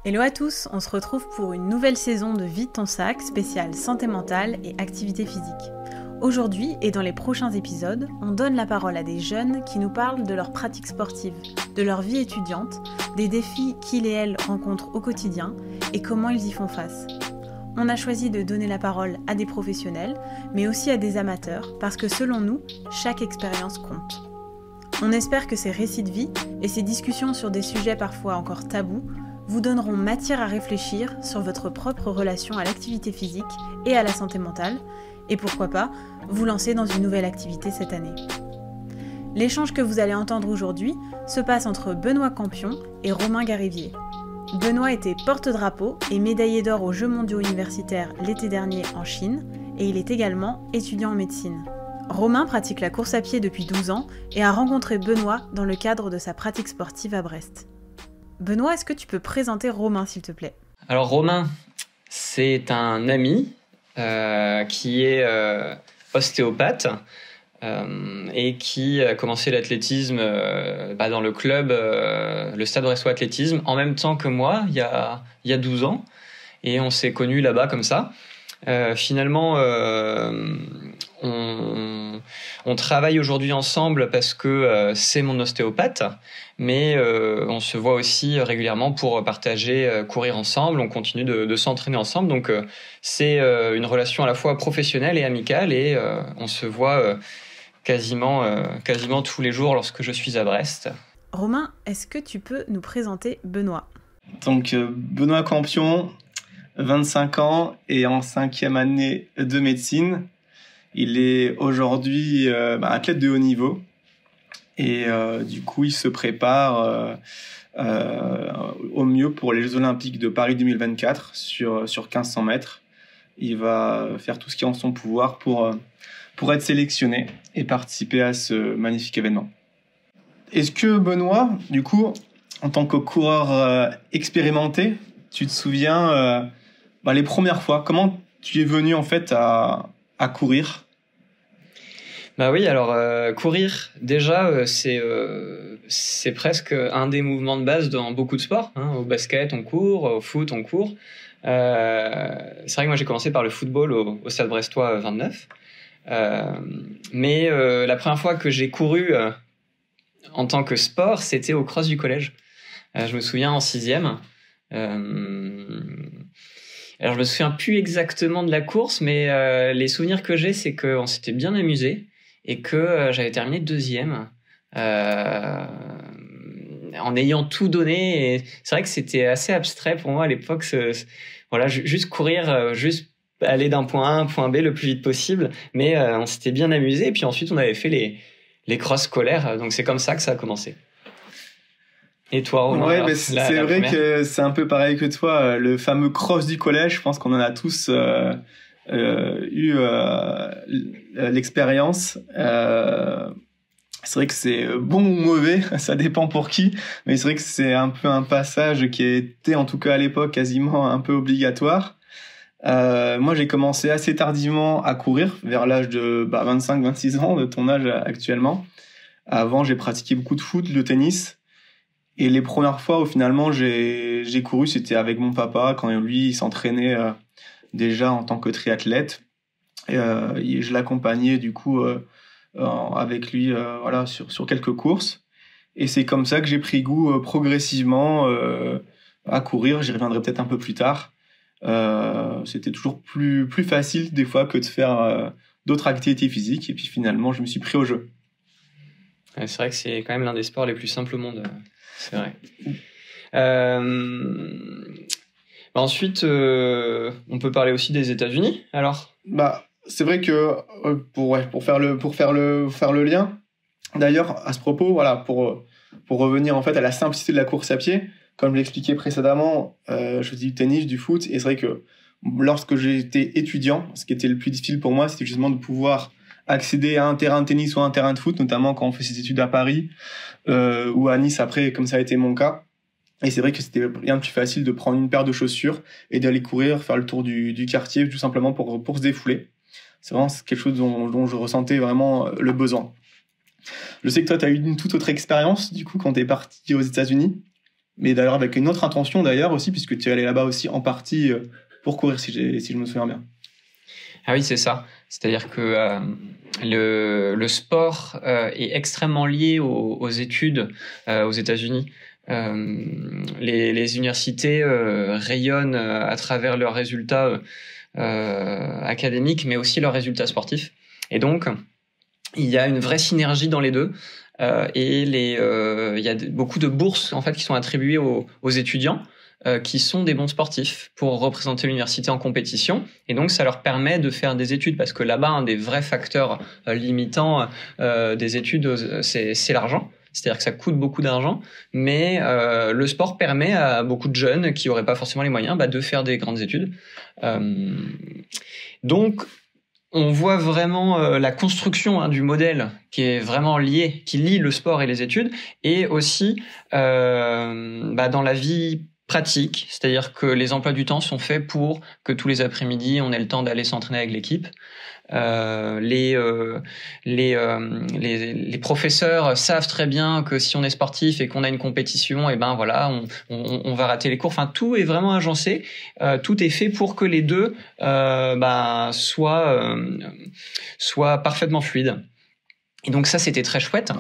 Hello à tous, on se retrouve pour une nouvelle saison de Vide ton sac spéciale santé mentale et activité physique. Aujourd'hui et dans les prochains épisodes, on donne la parole à des jeunes qui nous parlent de leurs pratiques sportives, de leur vie étudiante, des défis qu'ils et elles rencontrent au quotidien et comment ils y font face. On a choisi de donner la parole à des professionnels, mais aussi à des amateurs, parce que selon nous, chaque expérience compte. On espère que ces récits de vie et ces discussions sur des sujets parfois encore tabous vous donneront matière à réfléchir sur votre propre relation à l'activité physique et à la santé mentale, et pourquoi pas, vous lancer dans une nouvelle activité cette année. L'échange que vous allez entendre aujourd'hui se passe entre Benoît Campion et Romain Garivier. Benoît était porte-drapeau et médaillé d'or aux Jeux mondiaux universitaires l'été dernier en Chine, et il est également étudiant en médecine. Romain pratique la course à pied depuis 12 ans et a rencontré Benoît dans le cadre de sa pratique sportive à Brest. Benoît, est-ce que tu peux présenter Romain, s'il te plaît ? Alors Romain, c'est un ami qui est ostéopathe et qui a commencé l'athlétisme dans le club, le Stade Brestois Athlétisme, en même temps que moi, il y a 12 ans. Et on s'est connus là-bas comme ça. Finalement, on travaille aujourd'hui ensemble parce que c'est mon ostéopathe, mais on se voit aussi régulièrement pour partager, courir ensemble. On continue de s'entraîner ensemble, donc c'est une relation à la fois professionnelle et amicale, et on se voit quasiment tous les jours lorsque je suis à Brest. Romain, est-ce que tu peux nous présenter Benoît ? Donc Benoît Campion, 25 ans et en 5e année de médecine. Il est aujourd'hui athlète de haut niveau et du coup il se prépare au mieux pour les Jeux Olympiques de Paris 2024 sur 1500 mètres. Il va faire tout ce qui est en son pouvoir pour être sélectionné et participer à ce magnifique événement. Est-ce que Benoît, du coup, en tant que coureur expérimenté, tu te souviens les premières fois, comment tu es venu en fait à courir ? Bah oui, alors courir déjà c'est presque un des mouvements de base dans beaucoup de sports. Au basket on court, au foot on court. C'est vrai que moi j'ai commencé par le football au Stade Brestois 29. Mais la première fois que j'ai couru en tant que sport, c'était au cross du collège. Je me souviens en 6e. Alors je me souviens plus exactement de la course, mais les souvenirs que j'ai, c'est qu'on s'était bien amusé et que j'avais terminé 2e en ayant tout donné. Et c'est vrai que c'était assez abstrait pour moi à l'époque. Voilà, juste courir, juste aller d'un point A à un point B le plus vite possible. Mais on s'était bien amusé. Et puis ensuite, on avait fait les crosses scolaires. Donc c'est comme ça que ça a commencé. Et toi, Romain? Ouais, mais c'est vrai que c'est un peu pareil que toi. Le fameux cross du collège, je pense qu'on en a tous eu l'expérience. C'est vrai que c'est bon ou mauvais, ça dépend pour qui. Mais c'est vrai que c'est un peu un passage qui était, en tout cas à l'époque, quasiment un peu obligatoire. Moi, j'ai commencé assez tardivement à courir, vers l'âge de 25-26 ans, de ton âge actuellement. Avant, j'ai pratiqué beaucoup de foot, de tennis. Et les premières fois où finalement j'ai couru, c'était avec mon papa, quand lui il s'entraînait déjà en tant que triathlète. Et je l'accompagnais du coup avec lui sur quelques courses. Et c'est comme ça que j'ai pris goût progressivement à courir. J'y reviendrai peut-être un peu plus tard. C'était toujours plus facile des fois que de faire d'autres activités physiques. Et puis finalement, je me suis pris au jeu. Ouais, c'est vrai que c'est quand même l'un des sports les plus simples au monde. C'est vrai. Ensuite, on peut parler aussi des États-Unis. Alors, c'est vrai que pour faire le lien. D'ailleurs, à ce propos, voilà, pour revenir en fait à la simplicité de la course à pied, comme je l'expliquais précédemment, je faisais du tennis, du foot, et c'est vrai que lorsque j'étais étudiant, ce qui était le plus difficile pour moi, c'était justement de pouvoir accéder à un terrain de tennis ou à un terrain de foot, notamment quand on fait ses études à Paris ou à Nice après, comme ça a été mon cas. Et c'est vrai que c'était rien de plus facile de prendre une paire de chaussures et d'aller courir, faire le tour du quartier, tout simplement pour se défouler. C'est vraiment quelque chose dont je ressentais vraiment le besoin. Je sais que toi, tu as eu une toute autre expérience, du coup, quand tu es parti aux États-Unis. mais d'ailleurs avec une autre intention d'ailleurs aussi, puisque tu es allé là-bas aussi en partie pour courir, si je me souviens bien. Ah oui, c'est ça. C'est-à-dire que le sport est extrêmement lié aux études aux États-Unis. Les universités rayonnent à travers leurs résultats académiques, mais aussi leurs résultats sportifs. Et donc, il y a une vraie synergie dans les deux. Et il y a beaucoup de bourses en fait qui sont attribuées aux étudiants qui sont des bons sportifs pour représenter l'université en compétition. Et donc, ça leur permet de faire des études parce que là-bas, un des vrais facteurs limitants des études, c'est l'argent. C'est-à-dire que ça coûte beaucoup d'argent, mais le sport permet à beaucoup de jeunes qui n'auraient pas forcément les moyens de faire des grandes études. Donc, on voit vraiment la construction du modèle qui est vraiment lié, qui lie le sport et les études, et aussi dans la vie pratique, c'est-à-dire que les emplois du temps sont faits pour que tous les après-midi, on ait le temps d'aller s'entraîner avec l'équipe. Les professeurs savent très bien que si on est sportif et qu'on a une compétition, et ben voilà, on va rater les cours. Enfin, tout est vraiment agencé, tout est fait pour que les deux soient parfaitement fluides. Et donc ça, c'était très chouette.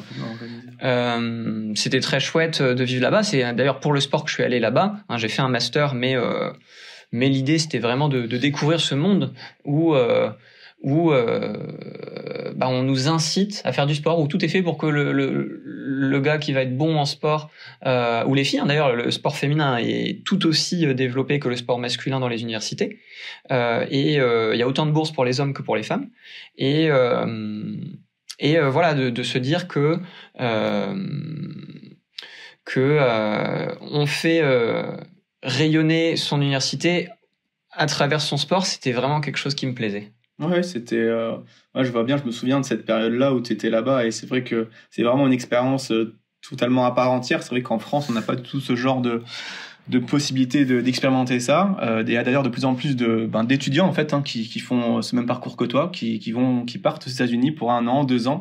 C'était très chouette de vivre là-bas. C'est d'ailleurs pour le sport que je suis allé là-bas. J'ai fait un master, mais l'idée, c'était vraiment de découvrir ce monde où on nous incite à faire du sport, où tout est fait pour que le gars qui va être bon en sport, ou les filles, d'ailleurs, le sport féminin est tout aussi développé que le sport masculin dans les universités. Il y a autant de bourses pour les hommes que pour les femmes. Et voilà, de se dire que on fait rayonner son université à travers son sport, c'était vraiment quelque chose qui me plaisait. Ouais, c'était. Je vois bien, je me souviens de cette période-là où tu étais là-bas, et c'est vrai que c'est vraiment une expérience totalement à part entière. C'est vrai qu'en France, on n'a pas tout ce genre de possibilités d'expérimenter ça. Il y a d'ailleurs de plus en plus d'étudiants en fait qui font ce même parcours que toi, qui partent aux États-Unis pour 1 an, 2 ans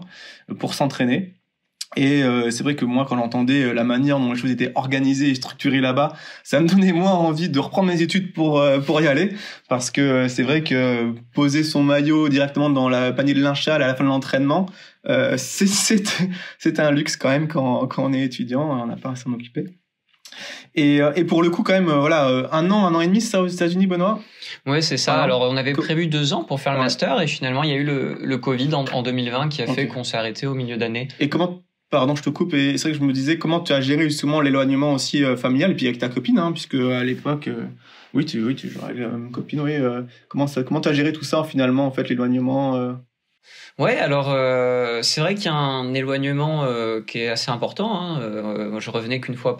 pour s'entraîner. Et c'est vrai que moi, quand j'entendais la manière dont les choses étaient organisées et structurées là-bas, ça me donnait moins envie de reprendre mes études pour y aller, parce que c'est vrai que poser son maillot directement dans le panier de linge sale à la fin de l'entraînement, c'est un luxe quand même quand on est étudiant, on n'a pas à s'en occuper. Et pour le coup, quand même, 1 an et demi, c'est ça aux États-Unis, Benoît? Oui, c'est ça. Alors, on avait prévu 2 ans pour faire le master, et finalement, il y a eu le Covid en 2020 qui a fait qu'on s'est arrêté au milieu d'année. Et pardon, je te coupe, et c'est vrai que je me disais, comment tu as géré justement l'éloignement aussi familial, et puis avec ta copine, puisque à l'époque, tu j'aurais une copine, oui. Comment tu as géré tout ça finalement, en fait, l'éloignement Ouais, alors c'est vrai qu'il y a un éloignement qui est assez important. Je revenais qu'une fois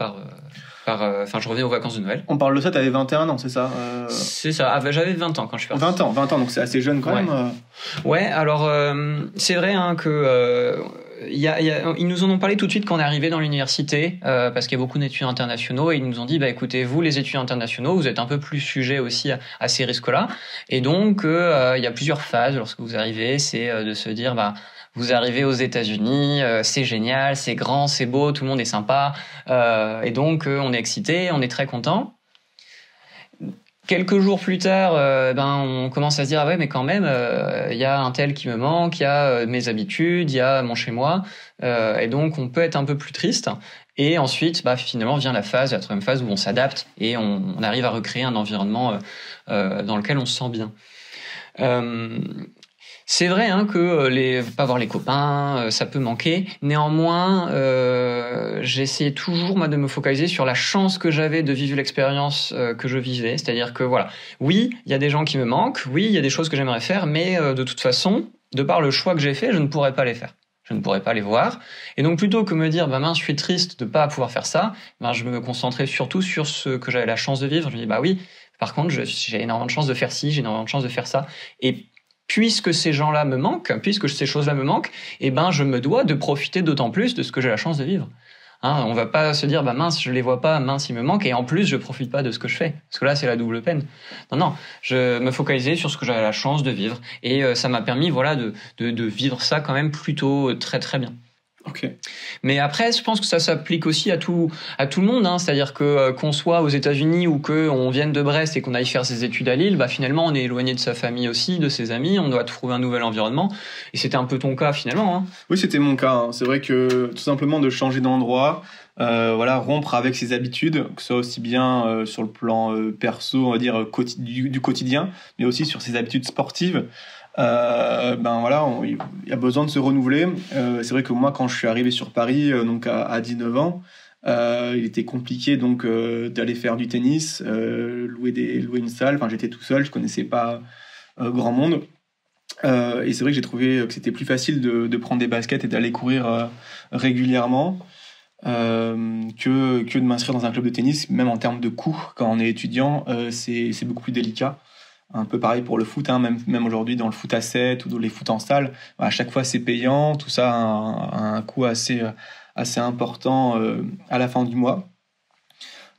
je revenais aux vacances de Noël. On parle de ça, t'avais 21 ans, c'est ça C'est ça, j'avais 20 ans quand je suis parti. 20 ans, donc c'est assez jeune quand même. Ouais, alors c'est vrai que ils nous en ont parlé tout de suite quand on est arrivé dans l'université, parce qu'il y a beaucoup d'étudiants internationaux, et ils nous ont dit, écoutez, vous les étudiants internationaux, vous êtes un peu plus sujets aussi à ces risques-là, et donc il y a plusieurs phases lorsque vous arrivez, c'est de se dire, vous arrivez aux États-Unis, c'est génial, c'est grand, c'est beau, tout le monde est sympa, et donc on est excité, on est très content. Quelques jours plus tard, on commence à se dire mais quand même, il y a un tel qui me manque, il y a mes habitudes, il y a mon chez moi, et donc on peut être un peu plus triste. Et ensuite, finalement vient la 3e phase où on s'adapte et on arrive à recréer un environnement dans lequel on se sent bien. C'est vrai que pas voir les copains, ça peut manquer. Néanmoins, j'essayais toujours de me focaliser sur la chance que j'avais de vivre l'expérience que je vivais. C'est-à-dire que oui, il y a des gens qui me manquent, oui, il y a des choses que j'aimerais faire, mais de toute façon, de par le choix que j'ai fait, je ne pourrais pas les faire. Je ne pourrais pas les voir. Et donc, plutôt que me dire, mince, je suis triste de pas pouvoir faire ça, je me concentrais surtout sur ce que j'avais la chance de vivre. Je me dis, oui, par contre, j'ai énormément de chance de faire ci, j'ai énormément de chance de faire ça. Et puisque ces gens-là me manquent, puisque ces choses-là me manquent, je me dois de profiter d'autant plus de ce que j'ai la chance de vivre. On va pas se dire, mince, je les vois pas, mince, il me manque, et en plus, je profite pas de ce que je fais. Parce que là, c'est la double peine. Non, je me focalisais sur ce que j'avais la chance de vivre. Et ça m'a permis, de vivre ça quand même plutôt très, très bien. Ok. Mais après, je pense que ça s'applique aussi à tout le monde, hein. C'est-à-dire que qu'on soit aux États-Unis ou qu'on vienne de Brest et qu'on aille faire ses études à Lille, bah finalement on est éloigné de sa famille aussi, de ses amis, on doit trouver un nouvel environnement. Et c'était un peu ton cas finalement, hein. Oui, c'était mon cas, hein. C'est vrai que tout simplement de changer d'endroit, voilà, rompre avec ses habitudes, que ce soit aussi bien sur le plan perso, on va dire du quotidien, mais aussi sur ses habitudes sportives. Ben voilà, il y a besoin de se renouveler. C'est vrai que moi, quand je suis arrivé sur Paris, donc à 19 ans, il était compliqué donc d'aller faire du tennis, louer une salle. Enfin, j'étais tout seul, je connaissais pas grand monde. Et c'est vrai que j'ai trouvé que c'était plus facile de prendre des baskets et d'aller courir régulièrement que de m'inscrire dans un club de tennis. Même en termes de coûts, quand on est étudiant, c'est beaucoup plus délicat. Un peu pareil pour le foot, hein, même aujourd'hui dans le foot à 7 ou dans les foot en salle, à chaque fois c'est payant, tout ça a un coût assez important à la fin du mois.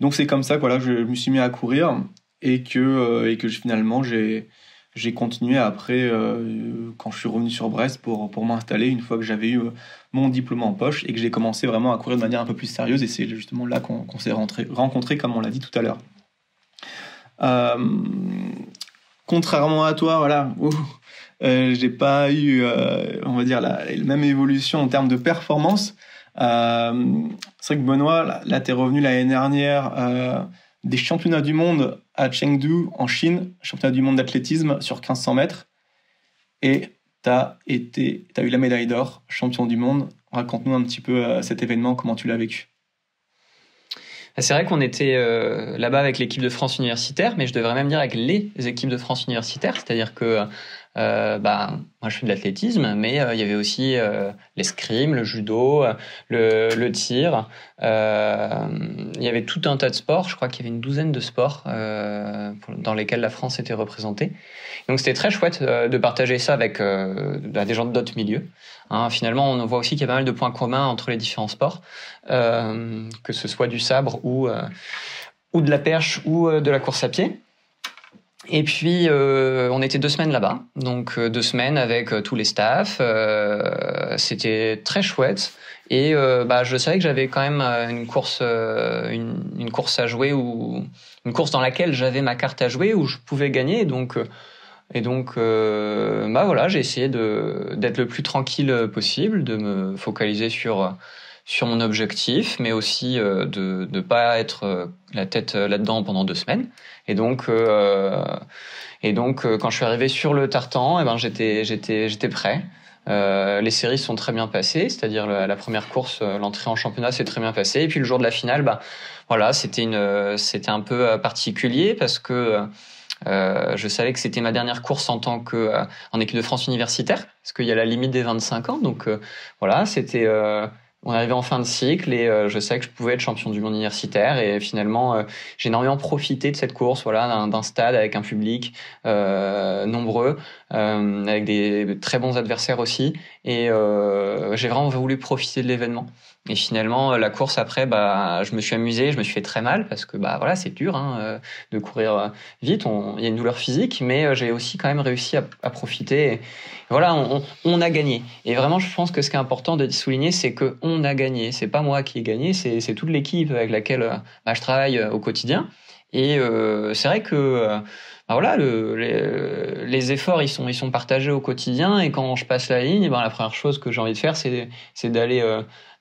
Donc c'est comme ça que voilà, je me suis mis à courir et que finalement j'ai continué après quand je suis revenu sur Brest pour m'installer une fois que j'avais eu mon diplôme en poche et que j'ai commencé vraiment à courir de manière un peu plus sérieuse, et c'est justement là qu'on s'est rencontrés comme on l'a dit tout à l'heure. Contrairement à toi, voilà, j'ai pas eu, on va dire, la même évolution en termes de performance. C'est vrai que Benoît, là t'es revenu l'année dernière des championnats du monde à Chengdu, en Chine, championnat du monde d'athlétisme sur 1500 mètres, et t'as eu la médaille d'or, champion du monde. Raconte-nous un petit peu cet événement, comment tu l'as vécu. C'est vrai qu'on était là-bas avec l'équipe de France universitaire, mais je devrais même dire avec les équipes de France universitaire, c'est-à-dire que moi je fais de l'athlétisme, mais il y avait aussi l'escrime, le judo, le tir. Il y avait tout un tas de sports. Je crois qu'il y avait une douzaine de sports dans lesquels la France était représentée. Donc c'était très chouette de partager ça avec des gens d'autres milieux. Hein, finalement, on voit aussi qu'il y a pas mal de points communs entre les différents sports, que ce soit du sabre ou de la perche ou de la course à pied. Et puis, on était 2 semaines là-bas, donc 2 semaines avec tous les staffs. C'était très chouette. Et je savais que j'avais quand même une course à jouer, ou une course dans laquelle j'avais ma carte à jouer, où je pouvais gagner. Donc voilà, j'ai essayé d'être le plus tranquille possible, de me focaliser sur mon objectif, mais aussi de pas être la tête là-dedans pendant 2 semaines. Et donc quand je suis arrivé sur le tartan, j'étais prêt. Les séries sont très bien passées, c'est-à-dire la première course, l'entrée en championnat s'est très bien passée. Et puis le jour de la finale, c'était un peu particulier parce que je savais que c'était ma dernière course en tant en équipe de France universitaire, parce qu'il y a la limite des 25 ans. Donc c'était on arrivait en fin de cycle et je savais que je pouvais être champion du monde universitaire. Et finalement, j'ai énormément profité de cette course, voilà, d'un stade avec un public nombreux, avec des très bons adversaires aussi. Et j'ai vraiment voulu profiter de l'événement. Et finalement, la course après, je me suis amusé, je me suis fait très mal parce que voilà, c'est dur de courir vite. Il y a une douleur physique, mais j'ai aussi quand même réussi à profiter. Et voilà, on a gagné. Et vraiment, je pense que ce qui est important de souligner, c'est que on a gagné. C'est pas moi qui ai gagné, c'est toute l'équipe avec laquelle je travaille au quotidien. Et c'est vrai que voilà, les efforts ils sont partagés au quotidien. Et quand je passe la ligne, la première chose que j'ai envie de faire, c'est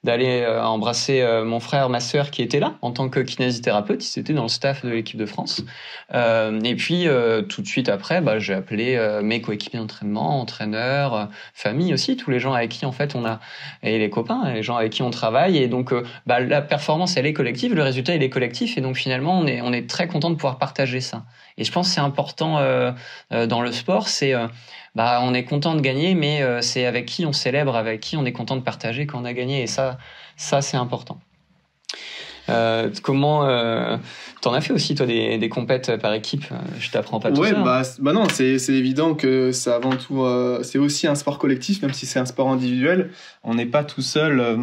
d'aller embrasser mon frère, ma sœur qui étaient là en tant que kinésithérapeute. Ils étaient dans le staff de l'équipe de France. Et puis tout de suite après, j'ai appelé mes coéquipiers d'entraînement, entraîneurs, famille aussi, tous les gens avec qui en fait et les copains, les gens avec qui on travaille. Et donc la performance elle est collective, le résultat il est collectif. Et donc finalement on est très content de pouvoir partager ça. Et je pense que c'est important dans le sport, c'est on est content de gagner, mais c'est avec qui on célèbre, avec qui on est content de partager quand on a gagné. Et ça c'est important. Comment t'en as fait aussi toi des compètes par équipe? Je t'apprends pas tout ça. Non, c'est évident que c'est avant tout c'est aussi un sport collectif, même si c'est un sport individuel. On n'est pas tout seul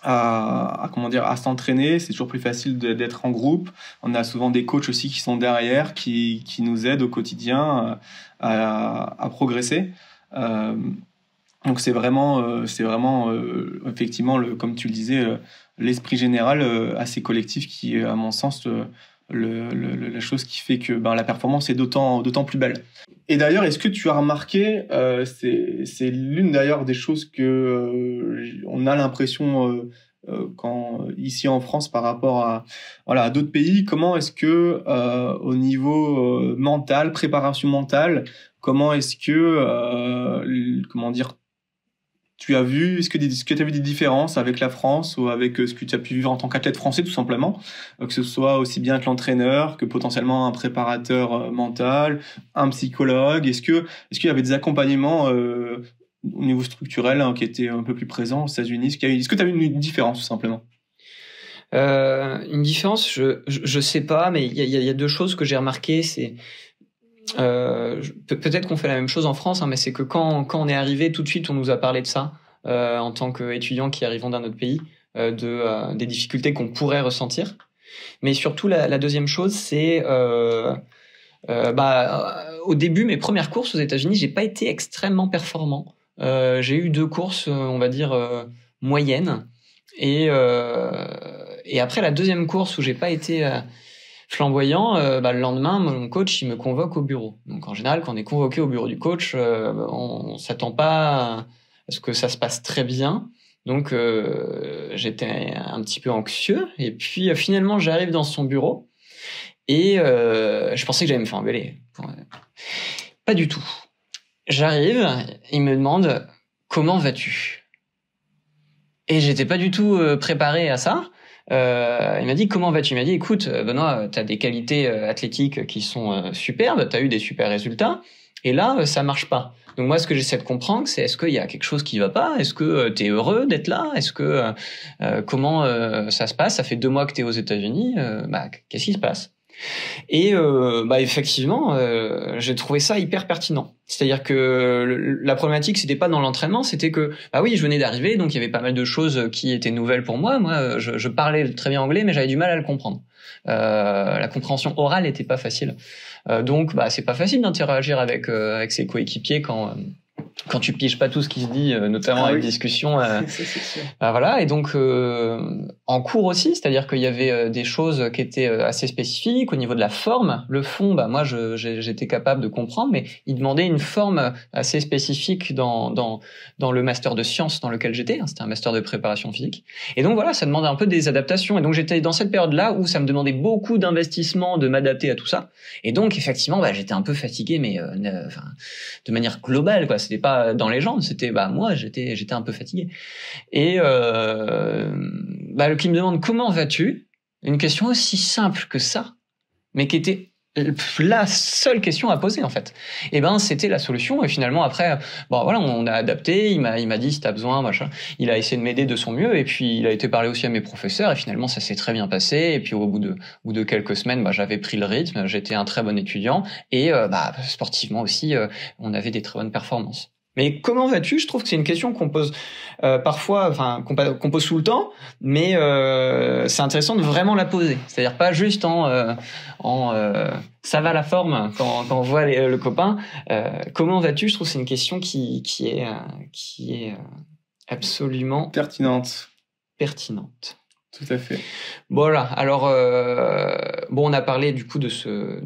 à s'entraîner. C'est toujours plus facile d'être en groupe. On a souvent des coachs aussi qui sont derrière, qui nous aident au quotidien à progresser. Donc c'est vraiment effectivement comme tu le disais, l'esprit général assez collectif qui est à mon sens la chose qui fait que la performance est d'autant plus belle. Et d'ailleurs, est-ce que tu as remarqué, c'est l'une d'ailleurs des choses que on a l'impression quand ici en France par rapport à d'autres pays, comment est-ce que au niveau mental, préparation mentale, comment est-ce que comment dire, est-ce que tu as vu des différences avec la France ou avec ce que tu as pu vivre en tant qu'athlète français tout simplement, que ce soit aussi bien que l'entraîneur, que potentiellement un préparateur mental, un psychologue, est-ce qu'il y avait des accompagnements au niveau structurel qui étaient un peu plus présents aux États-Unis? Est-ce que tu as vu une différence tout simplement? Une différence, je sais pas, mais il y a deux choses que j'ai remarquées, c'est peut-être qu'on fait la même chose en France, mais c'est que quand on est arrivé, tout de suite on nous a parlé de ça en tant qu'étudiants qui arrivons d'un autre pays, des difficultés qu'on pourrait ressentir. Mais surtout la deuxième chose, c'est au début, mes premières courses aux États-Unis, j'ai pas été extrêmement performant. J'ai eu 2 courses, on va dire moyennes, et après la deuxième course où j'ai pas été flamboyant, le lendemain, mon coach, il me convoque au bureau. Donc, en général, quand on est convoqué au bureau du coach, on s'attend pas à ce que ça se passe très bien. Donc, j'étais un petit peu anxieux. Et puis, finalement, j'arrive dans son bureau et je pensais que j'allais me faire engueuler. Pas du tout. J'arrive, il me demande « Comment vas-tu ?» Et j'étais pas du tout préparé à ça. Il m'a dit comment vas-tu? Il m'a dit écoute Benoît, t'as des qualités athlétiques qui sont superbes, t'as eu des super résultats et là ça marche pas. Donc moi ce que j'essaie de comprendre c'est est-ce qu'il y a quelque chose qui va pas? Est-ce que t'es heureux d'être là? Est-ce que comment ça se passe? Ça fait 2 mois que t'es aux États-Unis, qu'est-ce qui se passe? Et effectivement j'ai trouvé ça hyper pertinent. C'est-à-dire que la problématique c'était pas dans l'entraînement, c'était que je venais d'arriver, donc il y avait pas mal de choses qui étaient nouvelles pour moi. Moi je parlais très bien anglais mais j'avais du mal à le comprendre. La compréhension orale était pas facile. Donc c'est pas facile d'interagir avec ses coéquipiers quand tu piges pas tout ce qui se dit, notamment avec discussion. C'est sûr. Voilà, et donc en cours aussi, c'est-à-dire qu'il y avait des choses qui étaient assez spécifiques au niveau de la forme. Le fond, moi j'étais capable de comprendre, mais il demandait une forme assez spécifique dans le master de sciences dans lequel j'étais. C'était un master de préparation physique. Et donc voilà, ça demandait un peu des adaptations. Et donc j'étais dans cette période-là où ça me demandait beaucoup d'investissement, de m'adapter à tout ça. Et donc effectivement, j'étais un peu fatigué, mais de manière globale, quoi. C'était pas dans les jambes, c'était moi j'étais un peu fatigué. Et le qui me demande comment vas-tu, une question aussi simple que ça, mais qui était la seule question à poser en fait. Et c'était la solution. Et finalement après on a adapté, il m'a dit si t'as besoin machin, il a essayé de m'aider de son mieux et puis il a été parler aussi à mes professeurs et finalement ça s'est très bien passé. Et puis au bout de quelques semaines j'avais pris le rythme, j'étais un très bon étudiant et sportivement aussi on avait des très bonnes performances. Mais comment vas-tu? Je trouve que c'est une question qu'on pose parfois, qu'on pose tout le temps, mais c'est intéressant de vraiment la poser. C'est-à-dire pas juste en ça va la forme quand on voit le copain. Comment vas-tu? Je trouve que c'est une question qui est absolument pertinente. Tout à fait. Voilà. Alors, on a parlé du coup de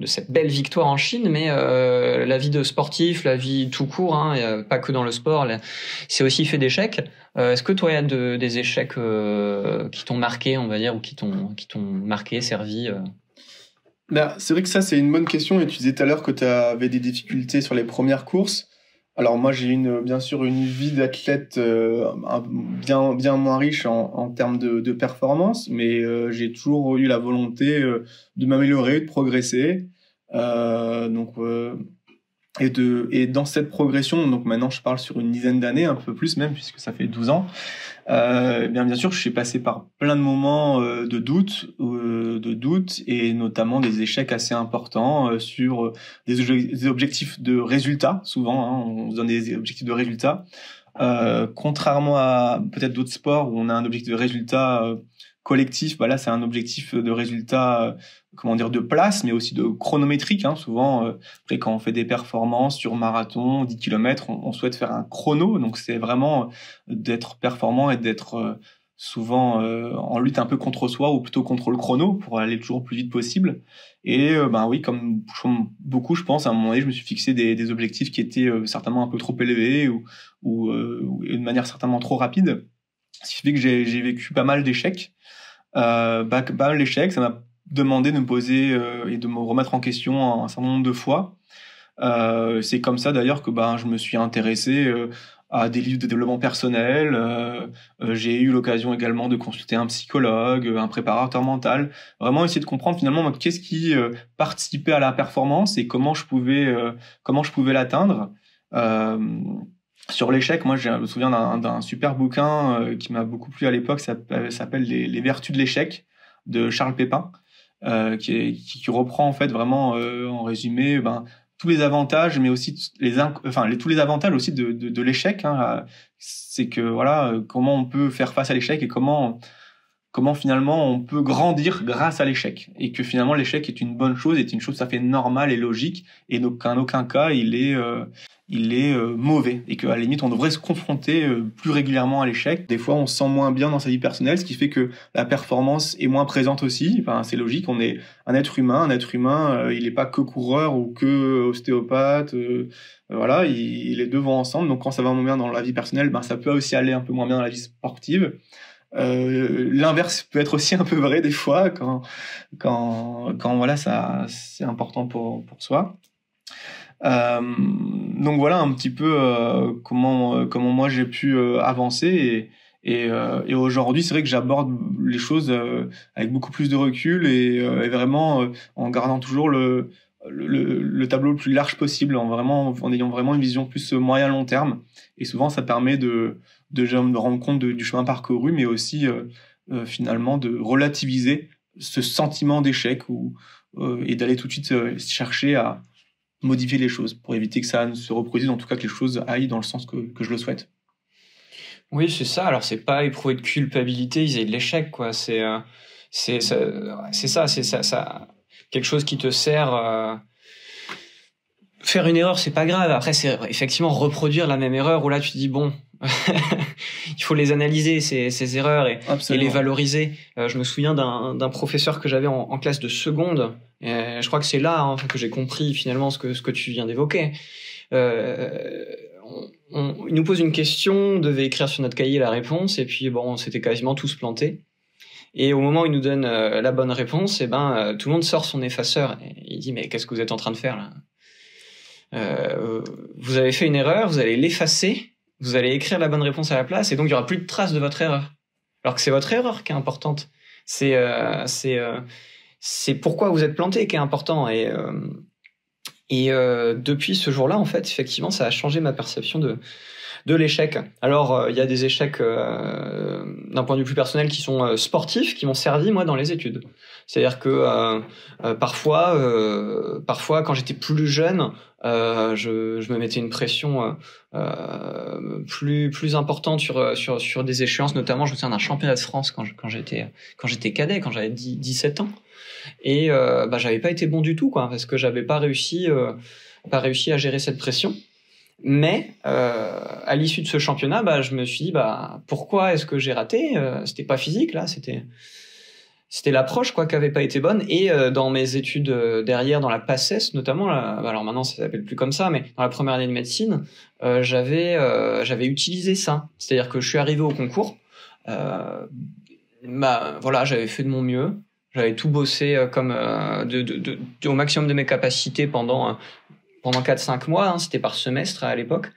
cette belle victoire en Chine, mais la vie de sportif, la vie tout court, pas que dans le sport, c'est aussi fait d'échecs. Est-ce que toi, il y a des échecs qui t'ont marqué, on va dire, ou qui t'ont marqué, servi c'est vrai que ça, c'est une bonne question. Et tu disais tout à l'heure que tu avais des difficultés sur les premières courses. Alors moi, j'ai bien sûr une vie d'athlète bien moins riche en termes de performance, mais j'ai toujours eu la volonté de m'améliorer, de progresser. Et dans cette progression, donc maintenant je parle sur une dizaine d'années, un peu plus même, puisque ça fait 12 ans, bien sûr, je suis passé par plein de moments de doute et notamment des échecs assez importants sur des objectifs de résultats. Souvent, on se donne des objectifs de résultats. Contrairement à peut-être d'autres sports où on a un objectif de résultat collectif, là c'est un objectif de résultat, de place, mais aussi de chronométrique. Souvent, après quand on fait des performances sur marathon, 10 km, on souhaite faire un chrono. Donc c'est vraiment d'être performant et d'être souvent en lutte un peu contre soi ou plutôt contre le chrono pour aller toujours plus vite possible. Et oui, comme beaucoup, je pense, à un moment donné, je me suis fixé des objectifs qui étaient certainement un peu trop élevés ou de manière certainement trop rapide. Ce qui fait que j'ai vécu pas mal d'échecs. Pas mal d'échecs, ça m'a demandé de me poser et de me remettre en question un certain nombre de fois. C'est comme ça d'ailleurs que je me suis intéressé à des livres de développement personnel. J'ai eu l'occasion également de consulter un psychologue, un préparateur mental, vraiment essayer de comprendre finalement qu'est-ce qui participait à la performance et comment je pouvais l'atteindre. Sur l'échec, moi je me souviens d'un super bouquin qui m'a beaucoup plu à l'époque, ça s'appelle les vertus de l'échec de Charles Pépin, qui reprend en fait vraiment en résumé tous les avantages, mais aussi tous les avantages aussi de l'échec. C'est que comment on peut faire face à l'échec et comment finalement on peut grandir grâce à l'échec, et que finalement l'échec est une bonne chose, est une chose tout à fait normale et logique, et qu'en aucun cas il est mauvais, et qu'à la limite on devrait se confronter plus régulièrement à l'échec. Des fois on se sent moins bien dans sa vie personnelle, ce qui fait que la performance est moins présente aussi. C'est logique, on est un être humain, il n'est pas que coureur ou que ostéopathe, les deux vont ensemble. Donc quand ça va moins bien dans la vie personnelle, ça peut aussi aller un peu moins bien dans la vie sportive. L'inverse peut être aussi un peu vrai des fois quand ça c'est important pour soi. Donc voilà un petit peu comment moi j'ai pu avancer, et aujourd'hui c'est vrai que j'aborde les choses avec beaucoup plus de recul et vraiment en gardant toujours le tableau le plus large possible, en ayant vraiment une vision plus moyen long terme. Et souvent ça permet de me rendre compte du chemin parcouru, mais aussi finalement de relativiser ce sentiment d'échec et d'aller tout de suite chercher à modifier les choses pour éviter que ça ne se reproduise, en tout cas que les choses aillent dans le sens que je le souhaite. Oui, c'est ça. Alors c'est pas éprouver de culpabilité vis-à-vis de l'échec, quoi. C'est ça, quelque chose qui te sert. Faire une erreur, c'est pas grave. Après, c'est effectivement reproduire la même erreur où là tu te dis bon, il faut les analyser ces erreurs et les valoriser. Je me souviens d'un professeur que j'avais en classe de seconde. Et je crois que c'est là que j'ai compris finalement ce que tu viens d'évoquer. Il nous pose une question, on devait écrire sur notre cahier la réponse, et puis on s'était quasiment tous plantés. Et au moment où il nous donne la bonne réponse, tout le monde sort son effaceur et il dit mais qu'est-ce que vous êtes en train de faire là ? Vous avez fait une erreur, vous allez l'effacer, vous allez écrire la bonne réponse à la place, et donc il y aura plus de traces de votre erreur. Alors que c'est votre erreur qui est importante. C'est pourquoi vous êtes planté qui est important. Et depuis ce jour-là, en fait, effectivement, ça a changé ma perception de l'échec. Alors, il y a des échecs d'un point de vue plus personnel qui sont sportifs, qui m'ont servi, moi, dans les études. C'est-à-dire que parfois, quand j'étais plus jeune, je me mettais une pression plus importante sur des échéances. Notamment, je me souviens d'un championnat de France quand j'étais cadet, quand j'avais 17 ans. Et j'avais pas été bon du tout, quoi, parce que j'avais pas réussi à gérer cette pression. Mais à l'issue de ce championnat, je me suis dit pourquoi est-ce que j'ai raté ? C'était pas physique là, c'était l'approche qui avait pas été bonne. Et dans mes études derrière, dans la PACES notamment, alors maintenant ça s'appelle plus comme ça, mais dans la première année de médecine, j'avais utilisé ça. C'est-à-dire que je suis arrivé au concours, j'avais fait de mon mieux, j'avais tout bossé comme au maximum de mes capacités pendant 4-5 mois, c'était par semestre à l'époque.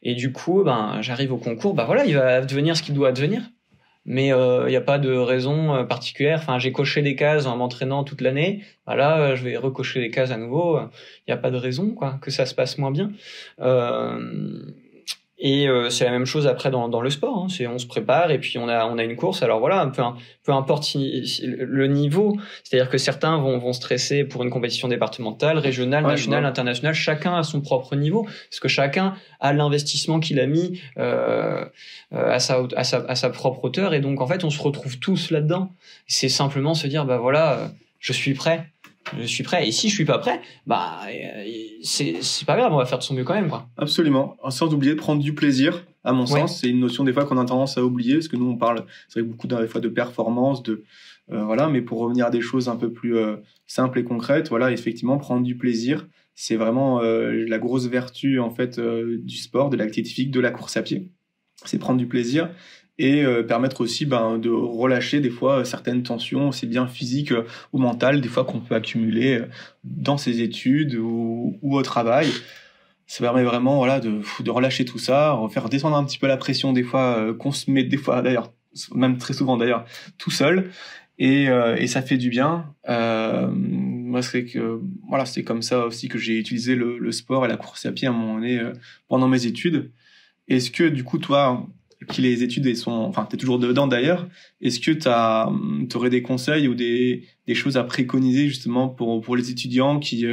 Et du coup, j'arrive au concours, il va devenir ce qu'il doit devenir. Mais il n'y a pas de raison particulière. Enfin, j'ai coché des cases en m'entraînant toute l'année. Là, je vais recocher des cases à nouveau. Il n'y a pas de raison, quoi, que ça se passe moins bien. Et c'est la même chose après dans le sport, hein. On se prépare et puis on a une course. Alors voilà, peu importe le niveau, c'est-à-dire que certains vont stresser pour une compétition départementale, régionale, nationale, internationale. Chacun a son propre niveau, parce que chacun a l'investissement qu'il a mis à sa propre hauteur. Et donc en fait, on se retrouve tous là-dedans. C'est simplement se dire, bah voilà, je suis prêt. Et si je suis pas prêt, bah c'est pas grave, on va faire de son mieux quand même, quoi. Absolument, sans oublier de prendre du plaisir. À mon sens, c'est une notion des fois qu'on a tendance à oublier, parce que nous on parle, c'est vrai, beaucoup des fois de performance, voilà, mais pour revenir à des choses un peu plus simples et concrètes, voilà, effectivement, prendre du plaisir, c'est vraiment la grosse vertu en fait du sport, de l'activité physique, de la course à pied. C'est prendre du plaisir. Et permettre aussi de relâcher des fois certaines tensions, aussi bien physiques ou mentales, des fois qu'on peut accumuler dans ses études ou au travail. Ça permet vraiment voilà, de relâcher tout ça, faire descendre un petit peu la pression des fois qu'on se met des fois d'ailleurs, même très souvent d'ailleurs, tout seul. Et ça fait du bien. Moi, c'est comme ça aussi que j'ai utilisé le sport et la course à pied à un moment donné pendant mes études. Est-ce que du coup, toi, qui les études t'es toujours dedans d'ailleurs, est-ce que t'aurais des conseils ou des choses à préconiser justement pour les étudiants qui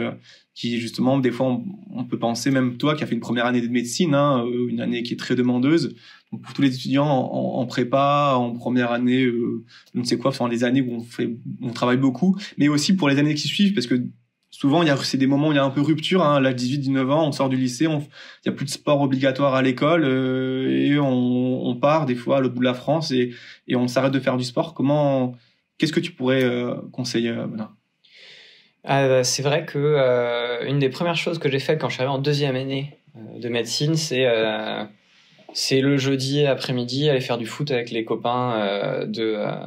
justement des fois on peut penser, même toi qui as fait une première année de médecine, hein, une année qui est très demandeuse, donc pour tous les étudiants en prépa, en première année, je ne sais quoi, enfin les années où on travaille beaucoup, mais aussi pour les années qui suivent, parce que souvent, c'est des moments où il y a un peu rupture, hein, à l'âge 18-19 ans, on sort du lycée, il y a plus de sport obligatoire à l'école, et on part des fois à l'autre bout de la France et on s'arrête de faire du sport. Qu'est-ce que tu pourrais conseiller, Benoît ? C'est vrai que une des premières choses que j'ai faites quand je suis arrivé en deuxième année de médecine, c'est le jeudi après-midi aller faire du foot avec les copains de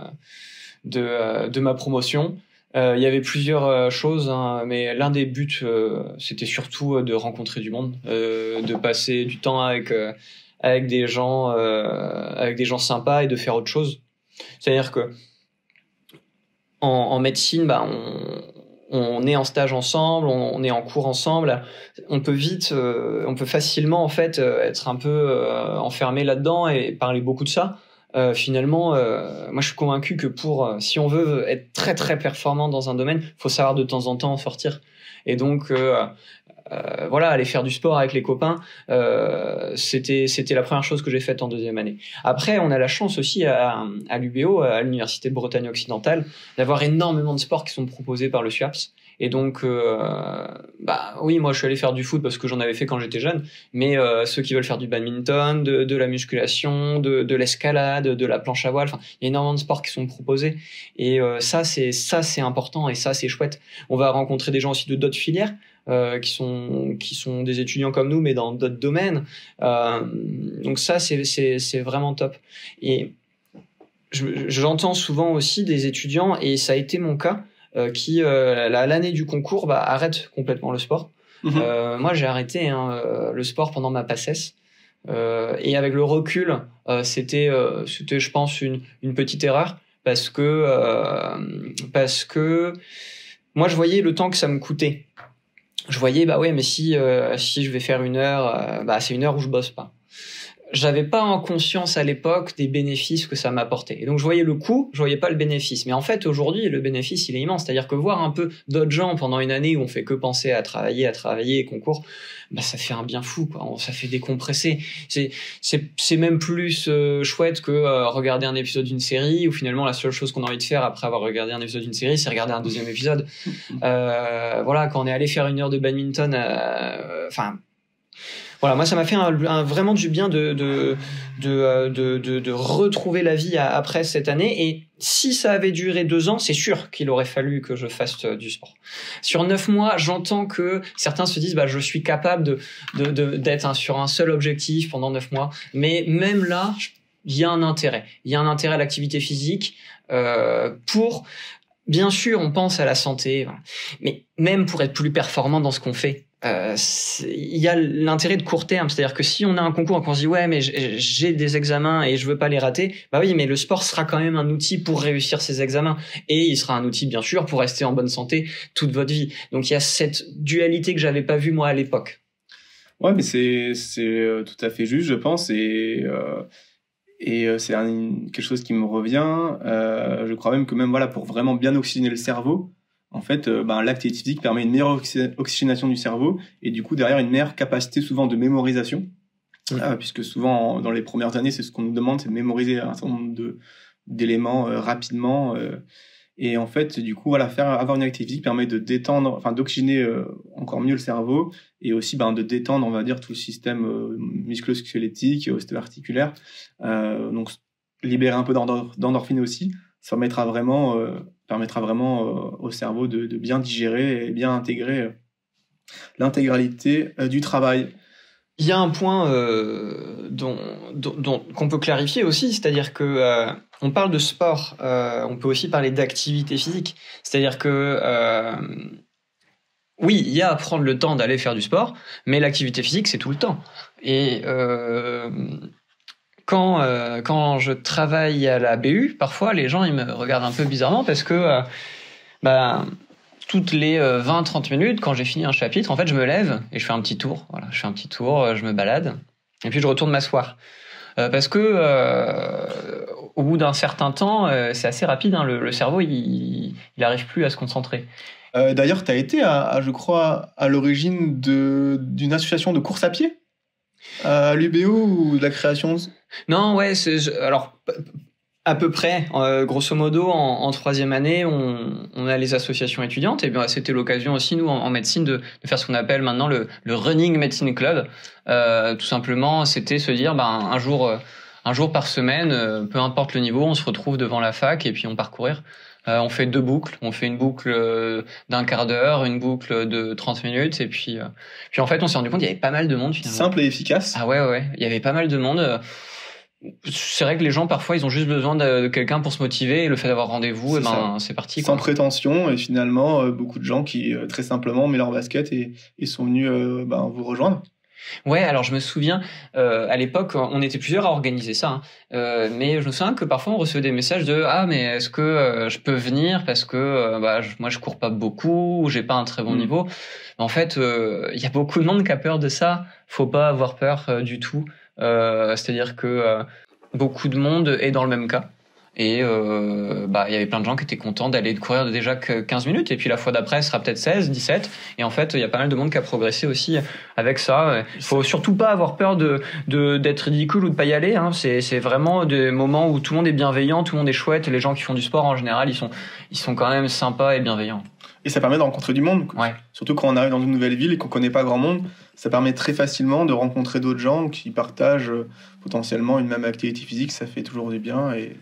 ma promotion. Il y avait plusieurs choses, hein, mais l'un des buts, c'était surtout de rencontrer du monde, de passer du temps avec des gens sympas et de faire autre chose. C'est-à-dire que en médecine, bah, on est en stage ensemble, on est en cours ensemble. On peut facilement en fait être un peu enfermé là-dedans et parler beaucoup de ça. Finalement, moi je suis convaincu que si on veut être très très performant dans un domaine, faut savoir de temps en temps en sortir. Et donc voilà, aller faire du sport avec les copains, c'était la première chose que j'ai faite en deuxième année. Après, on a la chance aussi à l'UBO, à l'Université de Bretagne occidentale, d'avoir énormément de sports qui sont proposés par le SUAPS. Et donc, oui, moi je suis allé faire du foot parce que j'en avais fait quand j'étais jeune, mais ceux qui veulent faire du badminton, de la musculation, de l'escalade, de la planche à voile, enfin, il y a énormément de sports qui sont proposés. Et ça c'est important et ça c'est chouette. On va rencontrer des gens aussi de d'autres filières. Qui sont des étudiants comme nous mais dans d'autres domaines, donc ça c'est vraiment top. Et j'entends souvent aussi des étudiants, et ça a été mon cas, qui l'année du concours arrêtent complètement le sport. Moi j'ai arrêté le sport pendant ma PACES, et avec le recul c'était je pense une petite erreur, parce que moi je voyais le temps que ça me coûtait. Je voyais, mais si je vais faire 1 heure, c'est 1 heure où je bosse pas. J'avais pas en conscience à l'époque des bénéfices que ça m'apportait. Et donc je voyais le coût, je voyais pas le bénéfice. Mais en fait aujourd'hui le bénéfice il est immense. C'est-à-dire que voir un peu d'autres gens pendant une année où on fait que penser à travailler et concours, ça fait un bien fou, quoi. Ça fait décompresser. C'est même plus chouette que regarder un épisode d'une série où finalement la seule chose qu'on a envie de faire après avoir regardé un épisode d'une série, c'est regarder un deuxième épisode. Voilà, quand on est allé faire 1 heure de badminton, voilà, moi ça m'a fait vraiment du bien de retrouver la vie après cette année. Et si ça avait duré 2 ans, c'est sûr qu'il aurait fallu que je fasse du sport. Sur 9 mois, j'entends que certains se disent je suis capable d'être sur un seul objectif pendant 9 mois. Mais même là, il y a un intérêt. Il y a un intérêt à l'activité physique pour... Bien sûr, on pense à la santé, voilà. Mais même pour être plus performant dans ce qu'on fait, il y a l'intérêt de court terme. C'est-à-dire que si on a un concours et qu'on se dit mais j'ai des examens et je veux pas les rater, oui, mais le sport sera quand même un outil pour réussir ces examens, et il sera un outil bien sûr pour rester en bonne santé toute votre vie. Donc il y a cette dualité que j'avais pas vue moi à l'époque. Ouais, mais c'est tout à fait juste, je pense, et c'est quelque chose qui me revient. Je crois même que voilà, pour vraiment bien oxygéner le cerveau, en fait, l'activité physique permet une meilleure oxygénation du cerveau et du coup derrière une meilleure capacité souvent de mémorisation, puisque souvent dans les premières années, c'est ce qu'on nous demande, c'est de mémoriser un certain nombre d'éléments rapidement. Et en fait, du coup, voilà, avoir une activité physique permet de détendre, enfin d'oxygéner encore mieux le cerveau et aussi de détendre, on va dire, tout le système musculo-squelettique, ostéo-articulaire. Donc libérer un peu d'endorphine aussi, ça permettra vraiment au cerveau de bien digérer et bien intégrer l'intégralité du travail. Il y a un point qu'on peut clarifier aussi, c'est-à-dire que on parle de sport, on peut aussi parler d'activité physique. C'est-à-dire que oui, il y a à prendre le temps d'aller faire du sport, mais l'activité physique, c'est tout le temps. Et quand je travaille à la BU, parfois les gens ils me regardent un peu bizarrement parce que toutes les 20-30 minutes, quand j'ai fini un chapitre, en fait, je me lève et je fais un petit tour. Voilà, je fais un petit tour, je me balade, et puis je retourne m'asseoir. Parce que au bout d'un certain temps, c'est assez rapide, hein, le cerveau, il arrive plus à se concentrer. D'ailleurs, tu as été, je crois, à l'origine d'une association de course à pied à l'UBO ou de la création? Non, ouais, alors... À peu près, grosso modo, en troisième année, on a les associations étudiantes, et bien c'était l'occasion aussi, nous, en médecine, de faire ce qu'on appelle maintenant le Running Medicine Club. Tout simplement, c'était se dire, un jour par semaine, peu importe le niveau, on se retrouve devant la fac et puis on parcourir. On fait 2 boucles, on fait une boucle d'1 quart d'heure, une boucle de 30 minutes, et puis en fait, on s'est rendu compte qu'il y avait pas mal de monde finalement. Simple et efficace. Ah ouais, il y avait pas mal de monde. C'est vrai que les gens, parfois, ils ont juste besoin de quelqu'un pour se motiver, et le fait d'avoir rendez-vous, c'est parti. Sans prétention, et finalement, beaucoup de gens qui, très simplement, mettent leur basket et sont venus vous rejoindre. Ouais, alors je me souviens, à l'époque, on était plusieurs à organiser ça, mais je me souviens que parfois on recevait des messages de « Ah, mais est-ce que je peux venir parce que moi je cours pas beaucoup, ou j'ai pas un très bon niveau ?» En fait, il y a beaucoup de monde qui a peur de ça, faut pas avoir peur du tout. C'est-à-dire que beaucoup de monde est dans le même cas, et il y avait plein de gens qui étaient contents d'aller courir déjà que 15 minutes, et puis la fois d'après ce sera peut-être 16, 17, et en fait il y a pas mal de monde qui a progressé aussi avec ça. Il faut surtout pas avoir peur d'être ridicule ou de pas y aller, hein. C'est vraiment des moments où tout le monde est bienveillant, tout le monde est chouette, les gens qui font du sport en général ils sont quand même sympas et bienveillants. Et ça permet de rencontrer du monde. Ouais. Surtout quand on arrive dans une nouvelle ville et qu'on connaît pas grand monde, ça permet très facilement de rencontrer d'autres gens qui partagent potentiellement une même activité physique. Ça fait toujours du bien. Et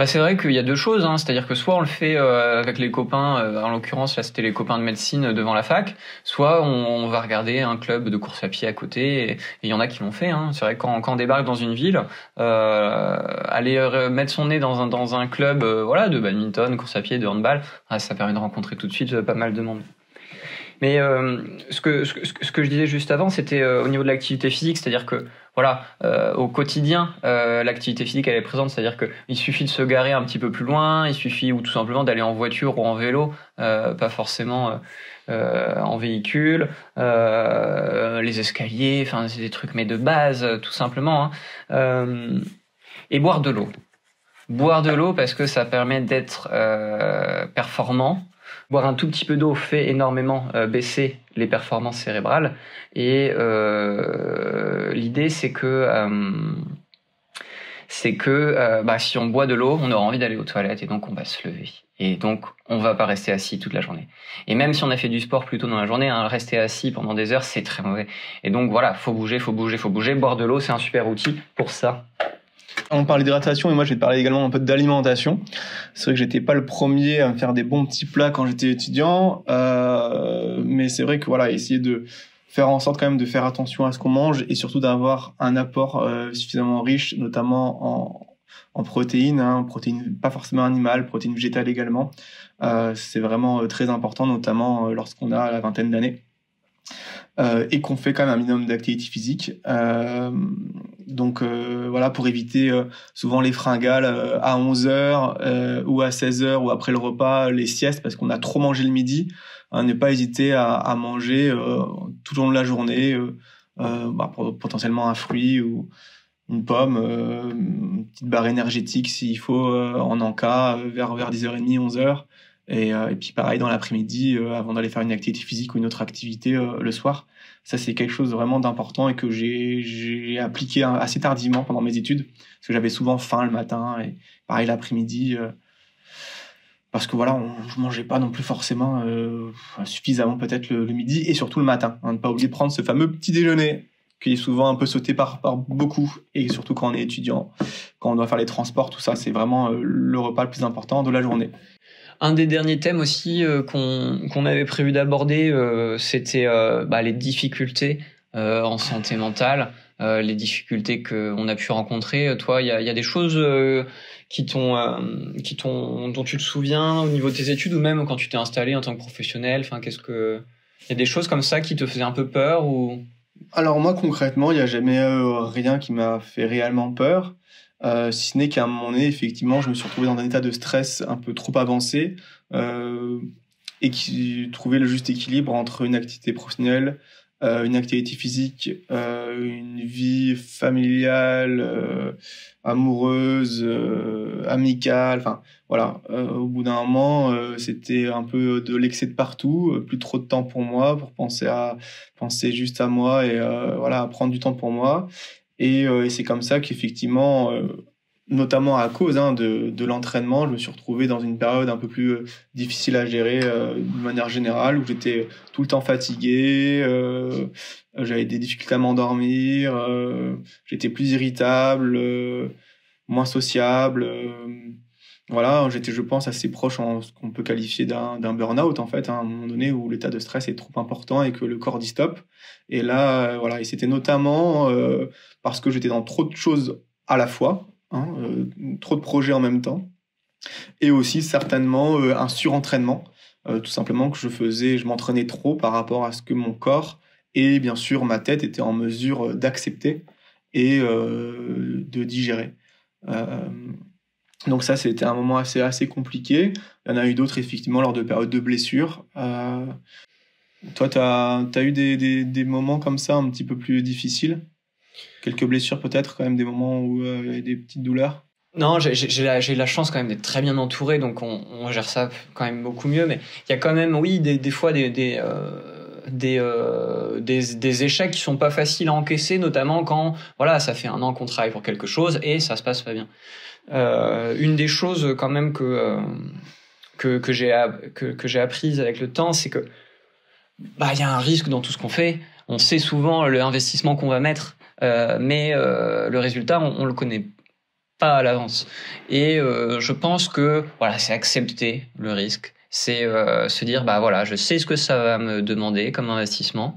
c'est vrai qu'il y a 2 choses, hein. C'est-à-dire que soit on le fait avec les copains, en l'occurrence là c'était les copains de médecine devant la fac, soit on va regarder un club de course à pied à côté, et il y en a qui l'ont fait, hein. C'est vrai que quand on débarque dans une ville, aller mettre son nez dans un club de badminton, course à pied, de handball, ça permet de rencontrer tout de suite pas mal de monde. Mais ce que je disais juste avant, c'était au niveau de l'activité physique, c'est-à-dire que au quotidien, l'activité physique elle est présente, c'est-à-dire que il suffit de se garer un petit peu plus loin, il suffit ou tout simplement d'aller en voiture ou en vélo, pas forcément en véhicule, les escaliers, enfin c'est des trucs mais de base tout simplement, hein. Et boire de l'eau. Boire de l'eau parce que ça permet d'être performant. Boire un tout petit peu d'eau fait énormément baisser les performances cérébrales, et l'idée c'est que si on boit de l'eau, on aura envie d'aller aux toilettes, et donc on va se lever, et donc on va pas rester assis toute la journée. Et même si on a fait du sport plus tôt dans la journée, rester assis pendant des heures c'est très mauvais. Et donc voilà, faut bouger. Boire de l'eau c'est un super outil pour ça. On parlait d'hydratation, et moi je vais te parler également un peu d'alimentation. C'est vrai que j'étais pas le premier à me faire des bons petits plats quand j'étais étudiant, mais c'est vrai que essayer de faire en sorte quand même de faire attention à ce qu'on mange, et surtout d'avoir un apport suffisamment riche, notamment en protéines, protéines pas forcément animales, protéines végétales également. C'est vraiment très important, notamment lorsqu'on a la vingtaine d'années. Et qu'on fait quand même un minimum d'activité physique. Donc pour éviter souvent les fringales à 11h ou à 16h ou après le repas, les siestes, parce qu'on a trop mangé le midi. Ne pas hésiter à manger tout au long de la journée, potentiellement un fruit ou une pomme, une petite barre énergétique s'il faut en encas vers 10h30, 11h. Et puis pareil dans l'après-midi avant d'aller faire une activité physique ou une autre activité le soir. Ça, c'est quelque chose vraiment d'important et que j'ai appliqué assez tardivement pendant mes études, parce que j'avais souvent faim le matin et pareil l'après-midi, parce que voilà, je mangeais pas non plus forcément suffisamment peut-être le midi et surtout le matin. Ne pas oublier de prendre ce fameux petit déjeuner qui est souvent un peu sauté par beaucoup, et surtout quand on est étudiant, quand on doit faire les transports, tout ça, c'est vraiment le repas le plus important de la journée. Un des derniers thèmes aussi qu'on avait prévu d'aborder, c'était les difficultés en santé mentale, les difficultés qu'on a pu rencontrer. Toi, il y a des choses dont tu te souviens au niveau de tes études, ou même quand tu t'es installé en tant que professionnel. Enfin, il y a des choses comme ça qui te faisaient un peu peur ou... Alors moi, concrètement, il n'y a jamais rien qui m'a fait réellement peur. Si ce n'est qu'à un moment donné, effectivement, je me suis retrouvé dans un état de stress un peu trop avancé et qui trouvait le juste équilibre entre une activité professionnelle, une activité physique, une vie familiale, amoureuse, amicale. Enfin, voilà. Au bout d'un moment, c'était un peu de l'excès de partout, plus trop de temps pour moi, pour penser juste à moi et voilà, prendre du temps pour moi. Et c'est comme ça qu'effectivement, notamment à cause de l'entraînement, je me suis retrouvé dans une période un peu plus difficile à gérer de manière générale, où j'étais tout le temps fatigué, j'avais des difficultés à m'endormir, j'étais plus irritable, moins sociable. Voilà, j'étais, je pense, assez proche en ce qu'on peut qualifier d'un burn-out, en fait, à un moment donné où l'état de stress est trop important et que le corps dit stop. Et là, voilà, et c'était notamment parce que j'étais dans trop de choses à la fois, trop de projets en même temps, et aussi certainement un surentraînement, tout simplement que je m'entraînais trop par rapport à ce que mon corps et bien sûr ma tête étaient en mesure d'accepter et de digérer. Donc ça, c'était un moment assez compliqué. Il y en a eu d'autres, effectivement, lors de périodes de blessures. Toi, t'as eu des moments comme ça un petit peu plus difficiles? Quelques blessures peut-être, quand même, des moments où il y a des petites douleurs? Non, j'ai la chance quand même d'être très bien entouré, donc on gère ça quand même beaucoup mieux. Mais il y a quand même, oui, des fois des échecs qui sont pas faciles à encaisser, notamment quand, voilà, ça fait 1 an qu'on travaille pour quelque chose et ça se passe pas bien. Une des choses quand même que j'ai apprise avec le temps, c'est que il y a un risque dans tout ce qu'on fait. On sait souvent l'investissement qu'on va mettre, mais le résultat on le connaît pas à l'avance. Et je pense que voilà, c'est accepter le risque, c'est se dire voilà, je sais ce que ça va me demander comme investissement,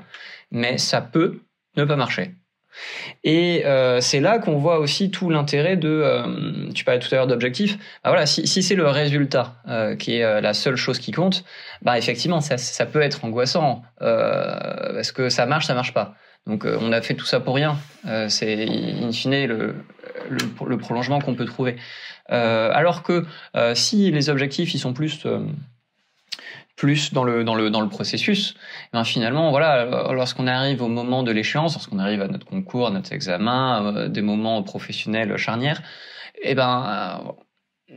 mais ça peut ne pas marcher. Et c'est là qu'on voit aussi tout l'intérêt de tu parlais tout à l'heure d'objectif. Voilà, si c'est le résultat qui est la seule chose qui compte, effectivement ça peut être angoissant parce que ça marche pas. Donc on a fait tout ça pour rien. C'est in fine le prolongement qu'on peut trouver. Alors que si les objectifs ils sont plus dans le processus, finalement, voilà, lorsqu'on arrive au moment de l'échéance, lorsqu'on arrive à notre concours, à notre examen, des moments professionnels charnières,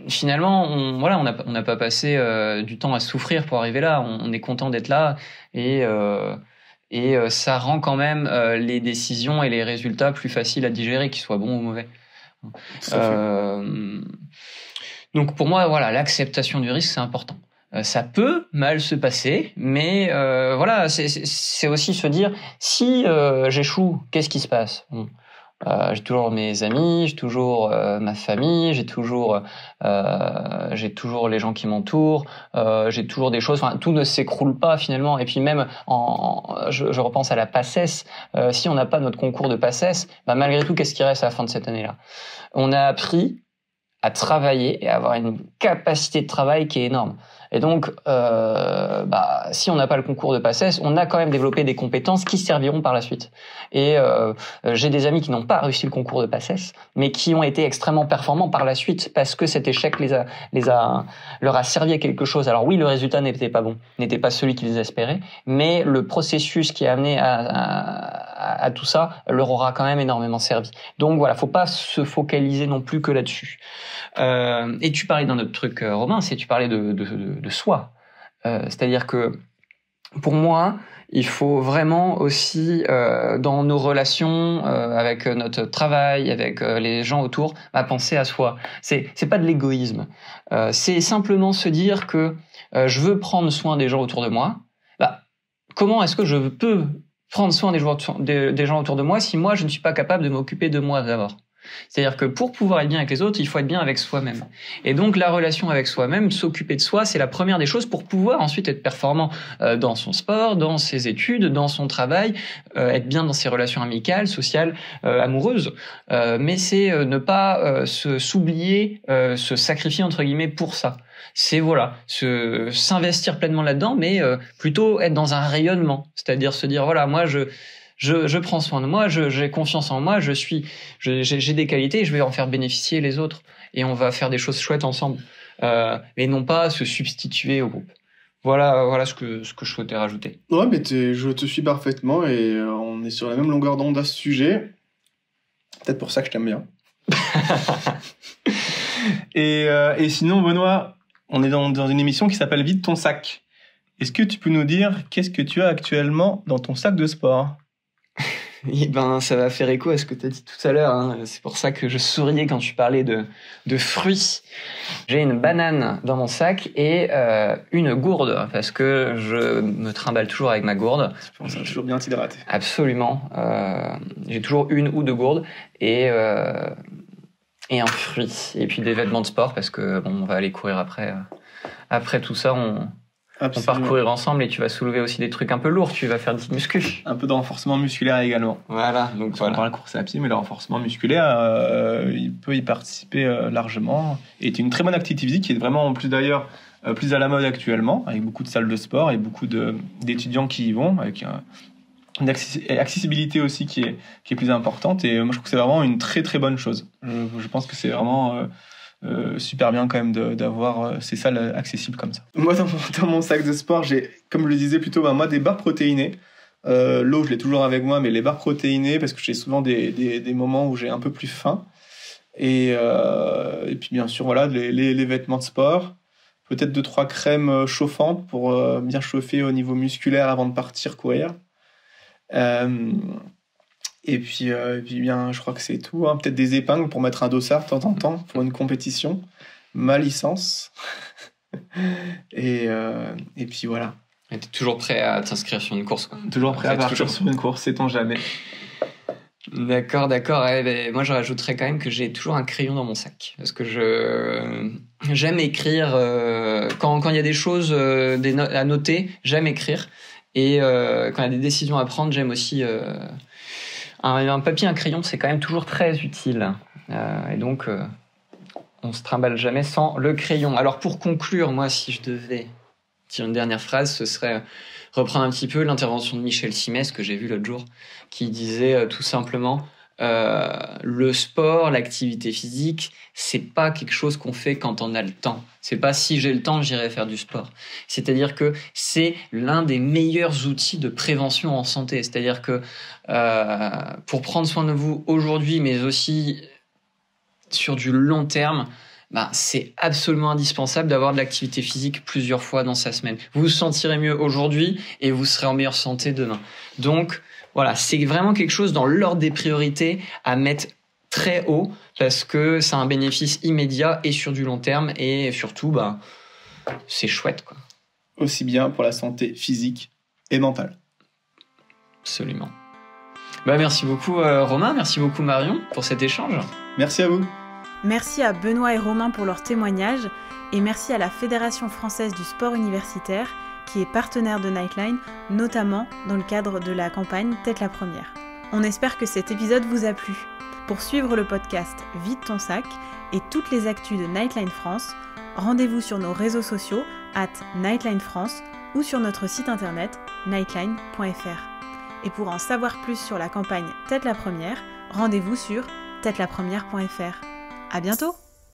finalement, on n'a pas passé du temps à souffrir pour arriver là. On est content d'être là et ça rend quand même les décisions et les résultats plus faciles à digérer, qu'ils soient bons ou mauvais. Donc pour moi, voilà, l'acceptation du risque, c'est important. Ça peut mal se passer, mais voilà, c'est aussi se dire, si j'échoue, qu'est-ce qui se passe? J'ai toujours mes amis, j'ai toujours ma famille, j'ai toujours les gens qui m'entourent, j'ai toujours des choses. Enfin, tout ne s'écroule pas finalement. Et puis même, je repense à la PACES. Si on n'a pas notre concours de PACES, malgré tout, qu'est-ce qui reste à la fin de cette année-là? On a appris à travailler et à avoir une capacité de travail qui est énorme. Et donc, si on n'a pas le concours de PACES, on a quand même développé des compétences qui serviront par la suite. Et j'ai des amis qui n'ont pas réussi le concours de PACES, mais qui ont été extrêmement performants par la suite parce que cet échec leur a servi à quelque chose. Alors oui, le résultat n'était pas bon, n'était pas celui qu'ils espéraient, mais le processus qui a amené à à tout ça leur aura quand même énormément servi. Donc voilà, faut pas se focaliser non plus que là-dessus. Et tu parlais d'un autre truc, Romain, tu parlais de soi. C'est-à-dire que pour moi, il faut vraiment aussi, dans nos relations, avec notre travail, avec les gens autour, penser à soi. C'est pas de l'égoïsme. C'est simplement se dire que je veux prendre soin des gens autour de moi. Comment est-ce que je peux prendre soin des gens autour de moi si moi, je ne suis pas capable de m'occuper de moi d'abord ? C'est-à-dire que pour pouvoir être bien avec les autres, il faut être bien avec soi-même. Et donc la relation avec soi-même, s'occuper de soi, c'est la première des choses pour pouvoir ensuite être performant dans son sport, dans ses études, dans son travail, être bien dans ses relations amicales, sociales, amoureuses. Mais c'est ne pas s'oublier, se sacrifier entre guillemets pour ça. C'est s'investir pleinement là-dedans, mais plutôt être dans un rayonnement. C'est-à-dire se dire voilà, moi je prends soin de moi, j'ai confiance en moi, j'ai des qualités et je vais en faire bénéficier les autres. Et on va faire des choses chouettes ensemble. Et non pas se substituer au groupe. Voilà ce que je souhaitais rajouter. Ouais, mais je te suis parfaitement et on est sur la même longueur d'onde à ce sujet. Peut-être pour ça que je t'aime bien. Et sinon, Benoît, on est dans une émission qui s'appelle Vide ton sac. Est-ce que tu peux nous dire qu'est-ce que tu as actuellement dans ton sac de sport ? Eh ben, ça va faire écho à ce que tu as dit tout à l'heure. Hein. C'est pour ça que je souriais quand tu parlais de fruits. J'ai une banane dans mon sac et une gourde, parce que je me trimballe toujours avec ma gourde. C'est toujours bien t'hydrater. Absolument. J'ai toujours une ou deux gourdes et un fruit. Et puis des vêtements de sport, parce que on va aller courir après. Après tout ça, on part courir ensemble et tu vas soulever aussi des trucs un peu lourds, tu vas faire du muscu. Un peu de renforcement musculaire également. Voilà, donc on parle de course à pied, mais le renforcement musculaire, il peut y participer largement. Et c'est une très bonne activité physique qui est vraiment en plus d'ailleurs plus à la mode actuellement, avec beaucoup de salles de sport et beaucoup d'étudiants qui y vont, avec une accessibilité aussi qui est plus importante. Et moi je trouve que c'est vraiment une très très bonne chose. Je pense que c'est vraiment... super bien quand même d'avoir ces salles accessibles comme ça. Moi dans mon sac de sport j'ai, comme je le disais plutôt, moi des barres protéinées. L'eau je l'ai toujours avec moi, mais les barres protéinées parce que j'ai souvent des moments où j'ai un peu plus faim et puis bien sûr voilà les vêtements de sport, peut-être 2-3 crèmes chauffantes pour bien chauffer au niveau musculaire avant de partir courir. Et puis bien, je crois que c'est tout. Hein. Peut-être des épingles pour mettre un dossard de temps en temps pour une compétition. Ma licence. et puis voilà. Et t'es toujours prêt à t'inscrire sur une course, quoi. Toujours prêt à partir sur une course, sait-on jamais. D'accord. Moi, je rajouterais quand même que j'ai toujours un crayon dans mon sac. Parce que j'aime écrire. Quand il y a des choses à noter, j'aime écrire. Et quand il y a des décisions à prendre, j'aime aussi... Un papier, un crayon, c'est quand même toujours très utile. Et donc, on se trimballe jamais sans le crayon. Alors, pour conclure, moi, si je devais dire une dernière phrase, ce serait reprendre un petit peu l'intervention de Michel Simès, que j'ai vu l'autre jour, qui disait tout simplement le sport, l'activité physique, c'est pas quelque chose qu'on fait quand on a le temps. C'est pas si j'ai le temps, j'irai faire du sport. C'est-à-dire que c'est l'un des meilleurs outils de prévention en santé. C'est-à-dire que pour prendre soin de vous aujourd'hui, mais aussi sur du long terme, c'est absolument indispensable d'avoir de l'activité physique plusieurs fois dans sa semaine. Vous vous sentirez mieux aujourd'hui et vous serez en meilleure santé demain. Donc, voilà, c'est vraiment quelque chose dans l'ordre des priorités à mettre très haut parce que ça a un bénéfice immédiat et sur du long terme et surtout, c'est chouette, quoi. Aussi bien pour la santé physique et mentale. Absolument. Merci beaucoup Romain, merci beaucoup Marion pour cet échange. Merci à vous. Merci à Benoît et Romain pour leur témoignage et merci à la Fédération française du sport universitaire qui est partenaire de Nightline, notamment dans le cadre de la campagne Tête la Première. On espère que cet épisode vous a plu. Pour suivre le podcast Vide ton sac et toutes les actus de Nightline France, rendez-vous sur nos réseaux sociaux @NightlineFrance ou sur notre site internet nightline.fr. Et pour en savoir plus sur la campagne Tête la Première, rendez-vous sur têtelapremière.fr. À bientôt!